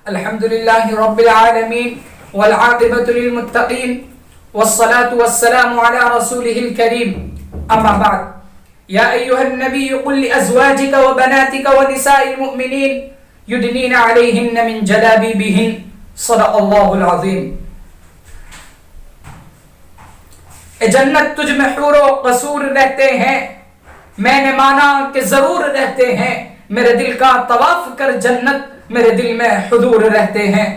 الحمد لله رب العالمين والعاقبة للمتقين والصلاة والسلام على رسوله الكريم أما بعد يا أيها النبي قل لأزواجك وبناتك ونساء المؤمنين يدنين عليهن من جلابيبهن صدق الله العظيم. جنت تجھ میں حور و قصور رہتے ہیں، میں نے مانا کہ ضرور رہتے ہیں، میرے دل کا طواف کر جنت میرے دل میں حضور رہتے ہیں.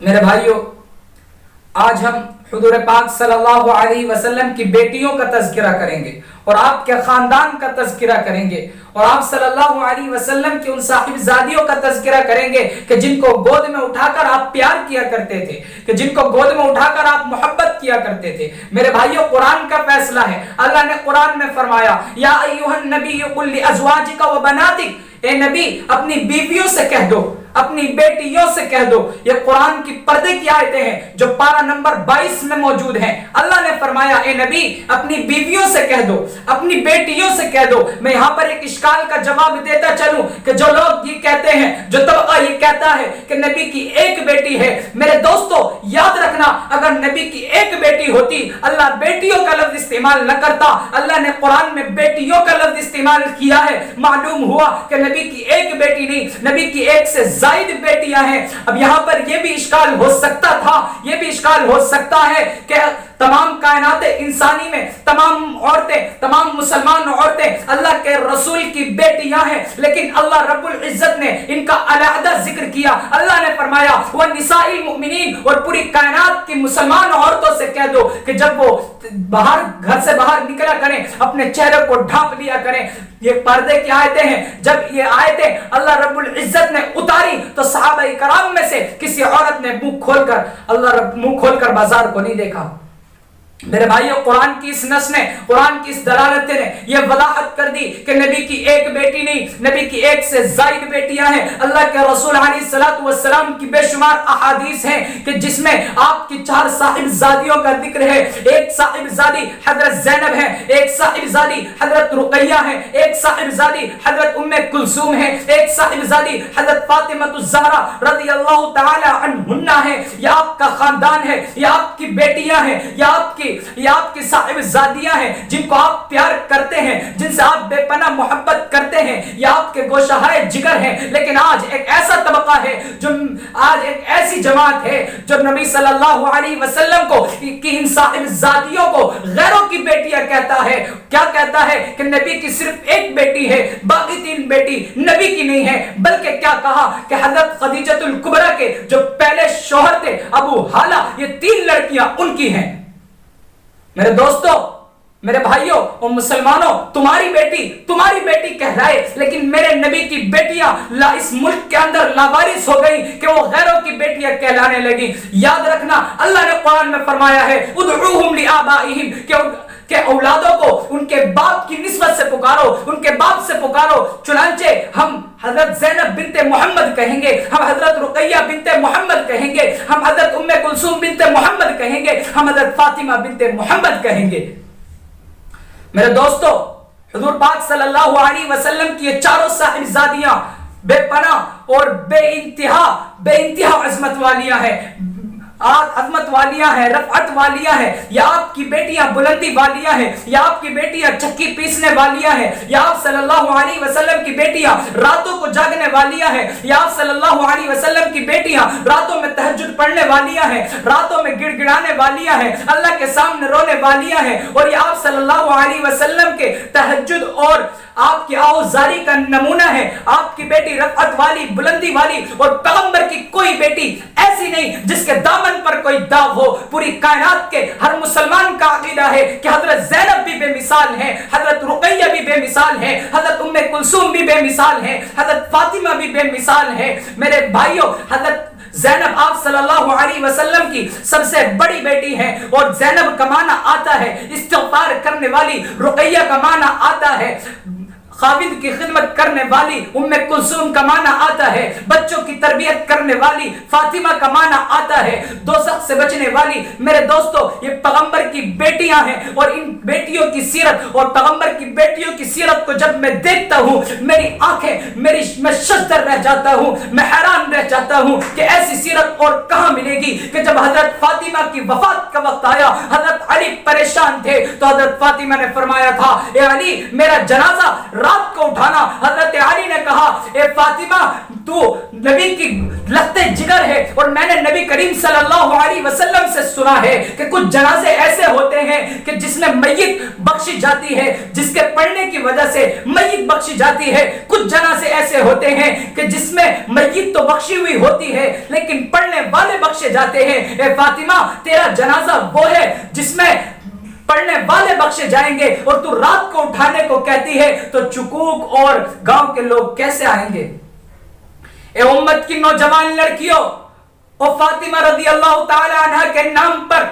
میرے بھائیو، آج ہم حضور پاک صلی اللہ علیہ وسلم کی بیٹیوں کا تذکرہ کریں گے اور آپ کے خاندان کا تذکرہ کریں گے اور آپ صلی اللہ علیہ وسلم کی ان صاحبزادیوں کا تذکرہ کریں گے کہ جن کو گود میں اٹھا کر آپ پیار کیا کرتے تھے، کہ جن کو گود میں اٹھا کر آپ محبت کیا کرتے تھے. میرے بھائیو، قرآن کا فیصلہ ہے. اللہ نے قرآن میں فرمایا یا ایھا النبی قل لازواجک وبناتک، اے نبی اپنی بیویوں سے کہہ دو، اپنی بیٹیوں سے کہہ دو. یہ قرآن کی پردے کی آیتیں ہیں جو پارہ نمبر 22 میں موجود ہیں. اللہ نے فرمایا اے نبی اپنی بیویوں سے کہہ دو، اپنی بیٹیوں سے کہہ دو. میں یہاں پر ایک اشکال کا جواب دیتا چلوں کہ جو لوگ یہ کہتے ہیں، جو طبقہ یہ کہتا ہے کہ نبی کی ایک بیٹی ہے، میرے دوستو یاد رکھنا، اگر نبی کی ایک بیٹی ہوتی اللہ بیٹیوں کا لفظ استعمال نہ کرتا. اللہ نے قرآن میں بیٹیوں کا لفظ استعمال کیا ہے. معلوم ہوا کہ نبی کی ایک بیٹی نہیں، نبی کی ایک سے زائد بیٹیاں ہیں. اب یہاں پر یہ بھی اشکال ہو سکتا تھا، یہ بھی اشکال ہو سکتا ہے کہ تمام کائنات انسانی میں تمام عورتیں، تمام مسلمان عورتیں اللہ کے رسول کی بیٹیاں ہیں، لیکن اللہ رب العزت نے ان کا علیحدہ ذکر کیا. اللہ نے فرمایا وَالنِّسَاءِ الْمُؤْمِنِينَ، اور پوری کائنات کی مسلمان عورتوں سے کہہ دو کہ جب وہ باہر گھر سے باہر نکلا کریں اپنے چہرے کو ڈھانپ لیا کریں. یہ پردے کی آیتیں ہیں. جب یہ آیتیں اللہ رب العزت نے اتاری تو صحابہ کرام میں سے کسی عورت نے منہ کھول کر بازار کو نہیں دیکھا. میرے بھائیو، قرآن کی اس نص نے، قرآن کی اس دلالت نے یہ وضاحت کر دی کہ نبی کی ایک بیٹی نہیں، نبی کی ایک سے زائد بیٹیاں ہیں. اللہ کے رسول علیہ الصلوۃ والسلام کی بے شمار احادیث ہیں کہ جس میں آپ کی 4 صاحبزادیوں کا ذکر ہے. ایک صاحبزادی حضرت زینب ہے، ایک صاحبزادی حضرت رقیہ ہے، ایک صاحبزادی حضرت ام کلثوم ہے، ایک صاحبزادی حضرت فاطمہ الزہرا رضی اللہ تعالی عنہن ہے. یہ آپ کا خاندان ہے، یہ آپ کی بیٹیاں ہیں، یہ آپ کی صاحبزادیاں ہیں جن کو آپ پیار کرتے ہیں، جن سے آپ بے پناہ محبت کرتے ہیں. یہ آپ کے گوشہائے جگر ہیں. لیکن آج ایک ایسا طبقہ ہے، آج ایک ایسی جماعت ہے جو نبی صلی اللہ علیہ وسلم کو کی ان صاحبزادیوں کو غیروں کی بیٹیاں کہتا ہے. کیا کہتا ہے کہ نبی کی صرف ایک بیٹی ہے، باقی 3 بیٹی نبی کی نہیں ہے. بلکہ کیا کہا کہ حضرت خدیجہ الکبریٰ کے جو پہلے شوہر تھے ابو حالہ، یہ 3 لڑکیاں ان کی ہیں. میرے دوستو، میرے بھائیوں اور مسلمانوں، تمہاری بیٹی کہلائے، لیکن میرے نبی کی بیٹیاں اس ملک کے اندر لاوارث ہو گئی کہ وہ غیروں کی بیٹیاں کہلانے لگی. یاد رکھنا، اللہ نے قرآن میں فرمایا ہے ادعوہم لآبائہم، کہ اولادوں کو ان کے باپ کی نسبت سے پکارو، ان کے باپ سے پکارو. چنانچہ ہم حضرت زینب بنت محمد کہیں گے، ہم حضرت رقیہ بنت محمد کہیں گے، ہم حضرت ام کلثوم بنت محمد کہیں گے، ہم حضرت فاطمہ بنت محمد کہیں گے. میرے دوستو، حضور پاک صلی اللہ علیہ وسلم کی یہ 4 صاحبزادیاں بے پناہ اور بے انتہا عظمت والیاں ہیں، عظمت والیاں ہیں، رفعت والیاں ہیں. یا آپ کی بیٹیاں بلندی والیاں ہیں، یا آپ کی بیٹیاں چکی پیسنے والیاں ہیں، یا آپ صلی اللہ علیہ وسلم کی بیٹیاں راتوں کو جاگنے والیاں ہیں، یا آپ صلی اللہ علیہ وسلم کی بیٹیاں راتوں میں تہجد پڑھنے والیاں ہیں، راتوں میں گڑ گڑانے والیاں ہیں، اللہ کے سامنے رونے والیاں ہیں. اور یہ آپ صلی اللہ علیہ وسلم کے تہجد اور آپ کی آوازاری کا نمونہ ہے. آپ کی بیٹی رفعت والی، بلندی والی، اور پیغمبر کی کوئی بیٹی ایسی نہیں جس کے دامن پر کوئی داغ ہو. پوری کائنات کے ہر مسلمان کا عقیدہ ہے کہ حضرت زینب بھی بے مثال ہے، حضرت رقیہ بھی بے مثال ہے، حضرت ام کلثوم بھی بے مثال ہے، حضرت فاطمہ بھی بے مثال ہے. میرے بھائیوں، حضرت زینب آپ صلی اللہ علیہ وسلم کی سب سے بڑی بیٹی ہے، اور زینب کا معنی آتا ہے استغفار کرنے والی، رقیہ کا معنی آتا ہے خاوند کی خدمت کرنے والی، ام کلثوم کا معنی آتا ہے بچوں کی تربیت کرنے والی، فاطمہ کا معنی آتا ہے دوزخ سے بچنے والی. میرے دوستو، یہ پیغمبر کی بیٹیاں ہیں، اور ان بیٹیوں کی سیرت اور پیغمبر کی بیٹیوں کی سیرت کو جب میں دیکھتا ہوں، میری آنکھیں میں ششدر رہ جاتا ہوں، میں حیران رہ چاہتا ہوں کہ ایسی سیرت اور کہاں ملے گی کہ جب حضرت فاطمہ کی وفات کا وقت آیا، حضرت علی پریشان تھے تو حضرت فاطمہ نے فرمایا تھا اے علی میرا جنازہ رات کو اٹھانا۔ حضرت علی نے کہا اے فاطمہ تو نبی کی لخت جگر ہے، اور میں نے نبی کریم صلی اللہ علیہ وسلم سے سنا ہے کہ کچھ جنازے ایسے ہوتے ہیں کہ جس میں میت بخشی جاتی ہے، جس کے پڑھنے کی وجہ سے میت بخشی جاتی ہے، کچھ جنازے ایسے ہوتے ہیں کہ جس میں میت تو بخشی ہوئی ہوتی ہے لیکن پڑھنے والے بخشے جاتے ہیں۔ اے فاطمہ تیرا جنازہ وہ ہے جس میں پڑھنے والے بخشے جائیں گے، اور تو رات کو اٹھانے کو کہتی ہے تو چکوک اور گاؤں کے لوگ کیسے آئیں گے؟ اے امت کی نوجوان لڑکیوں، اور فاطمہ رضی اللہ تعالی عنہ کے نام پر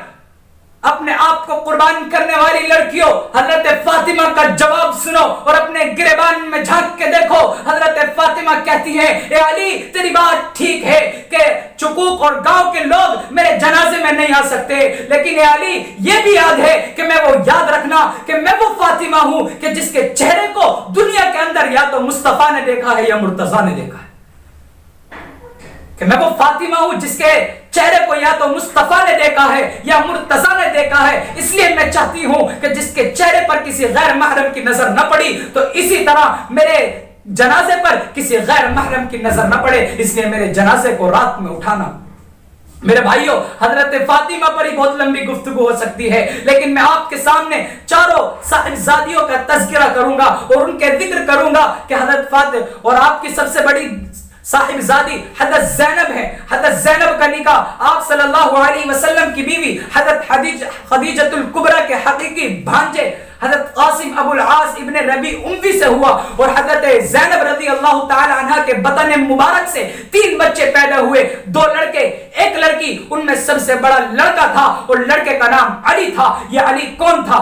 اپنے آپ کو قربان کرنے والی لڑکیوں، حضرت فاطمہ کا جواب سنو اور اپنے گریبان میں جھانک کے دیکھو۔ حضرت فاطمہ کہتی ہیں اے علی تیری بات ٹھیک ہے کہ چکوک اور گاؤں کے لوگ میرے جنازے میں نہیں آ سکتے، لیکن اے علی یہ بھی یاد ہے کہ میں وہ یاد رکھنا کہ میں وہ فاطمہ ہوں کہ جس کے چہرے کو دنیا کے اندر یا تو مصطفیٰ نے دیکھا ہے یا مرتضیٰ نے دیکھا ہے، کہ میں وہ فاطمہ ہوں جس کے چہرے کو یا تو مصطفیٰ نے دیکھا ہے یا مرتضیٰ نے دیکھا ہے۔ اس لیے میں چاہتی ہوں کہ جس کے چہرے پر کسی غیر محرم کی نظر نہ پڑی تو اسی طرح میرے جنازے پر کسی غیر محرم کی نظر نہ پڑے، اس لیے میرے جنازے کو رات میں اٹھانا۔ میرے بھائیوں، حضرت فاطمہ پر ہی بہت لمبی گفتگو ہو سکتی ہے، لیکن میں آپ کے سامنے چاروں صاحبزادیوں کا تذکرہ کروں گا اور ان کے ذکر کروں گا کہ حضرت فاطمہ اور آپ کی سب سے بڑی صاحبزادی حضرت زینب ہے۔ حضرت زینب کا نکاح آپ صلی اللہ علیہ وسلم کی بیوی حضرت خدیجۃ الکبریٰ کے حقیقی بھانجے حضرت قاسم ابو العاص ابن ربیع اموی سے ہوا، اور حضرت زینب رضی اللہ تعالی عنہ کے بطن مبارک سے 3 بچے پیدا ہوئے، 2 لڑکے 1 لڑکی۔ ان میں سب سے بڑا لڑکا تھا اور لڑکے کا نام علی تھا۔ یہ علی کون تھا؟